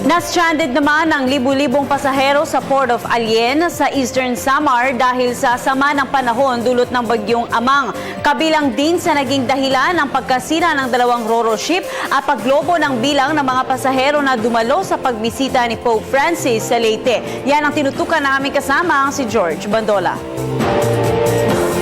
Na-stranded naman ang libu-libong pasahero sa Port of Alien sa Eastern Samar dahil sa sama ng panahon dulot ng bagyong Amang. Kabilang din sa naging dahilan ang pagkasira ng dalawang ro-ro ship at paglobo ng bilang ng mga pasahero na dumalo sa pagbisita ni Pope Francis sa Leyte. Yan ang tinutukan ng aming kasama, si George Bandola.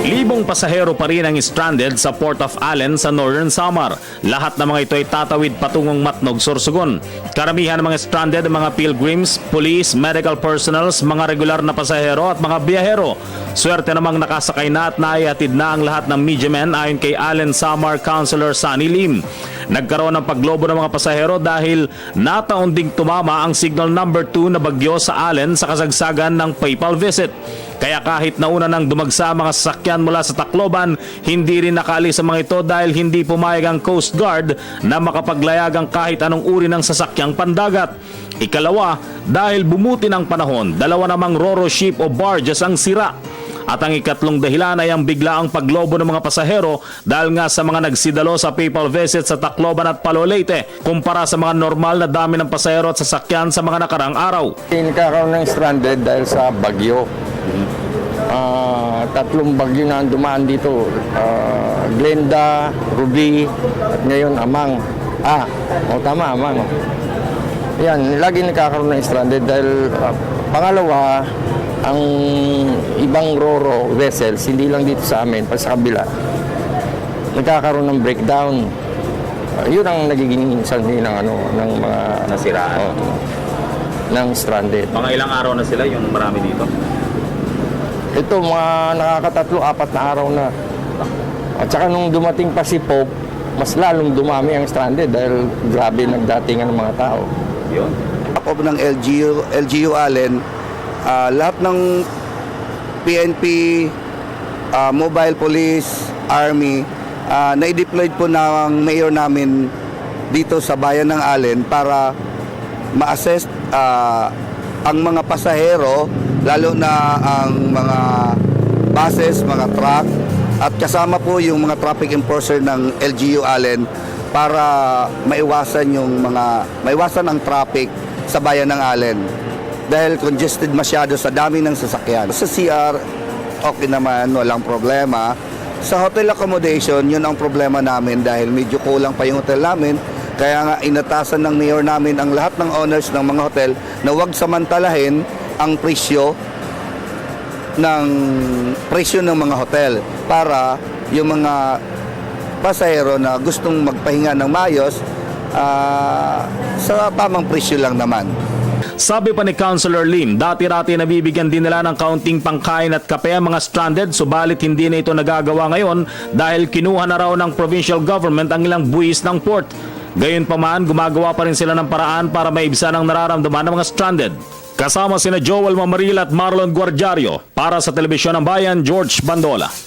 Libong pasahero pa rin ang stranded sa Port of Allen sa Northern Samar. Lahat ng mga ito ay tatawid patungong Matnog, Sorsogon. Karamihan ng mga stranded, mga pilgrims, police, medical personnels, mga regular na pasahero at mga biyahero. Swerte namang nakasakay na at naihatid na ang lahat ng media men ayon kay Allen Samar Councilor Sunny Lim. Nagkaroon ng paglobo ng mga pasahero dahil nataon ding tumama ang signal number 2 na bagyo sa Allen sa kasagsagan ng papal visit. Kaya kahit nauna nang dumagsa mga sasakyan mula sa Tacloban, hindi rin nakaalis sa mga ito dahil hindi pumayag ang Coast Guard na makapaglayag ang kahit anong uri ng sasakyang pandagat. Ikalawa, dahil bumuti ng panahon, dalawa namang ro-ro ship o barges ang sira. At ang ikatlong dahilan ay ang biglaang paglobo ng mga pasahero dahil nga sa mga nagsidalo sa papal visit sa Tacloban at Palo Leyte kumpara sa mga normal na dami ng pasahero at sasakyan sa mga nakarang araw. Nagkakaroon ng stranded dahil sa bagyo. Tatlong bagyo na ang dumaan dito. Glenda, Ruby, at ngayon Amang. Tama, Amang. Yan, lagi nagkakaroon ng stranded dahil pangalawa, ang ibang ro-ro vessels, hindi lang dito sa amin, pa sa kabila, nagkakaroon ng breakdown. Yun ang nagiging sanhi ng ng mga Nasiraan. ng stranded. Mga ilang araw na sila yung marami dito? Ito, mga nakakatatlo, 4 na araw na. At saka nung dumating pa si Pope, mas lalong dumami ang stranded dahil grabe nagdatingan ng mga tao. Yun. Ako ng LGU Allen, lahat ng PNP, Mobile Police, Army, na-deployed po ng mayor namin dito sa bayan ng Allen para ma-assess ang mga pasahero, lalo na ang mga buses, mga truck, at kasama po yung mga traffic enforcer ng LGU Allen para maiwasan ang traffic sa bayan ng Allen dahil congested masyado sa dami ng sasakyan. Sa CR, okay naman, walang problema. Sa hotel accommodation, yun ang problema namin dahil medyo kulang pa yung hotel namin. Kaya nga inatasan ng mayor namin ang lahat ng owners ng mga hotel na huwag samantalahin ang presyo ng mga hotel para yung mga pasahero na gustong magpahinga ng maayos sa tamang presyo lang naman. Sabi pa ni Councilor Lim, dati-rati nabibigyan din nila ng kaunting pangkain at kape ang mga stranded, subalit hindi na ito nagagawa ngayon dahil kinuha na raw ng provincial government ang ilang buwis ng port. Gayunpaman, gumagawa pa rin sila ng paraan para maibsan ang nararamdaman ng mga stranded. Kasama sina Joel Mamaril at Marlon Guardiario para sa Telebisyon ng Bayan, George Bandola.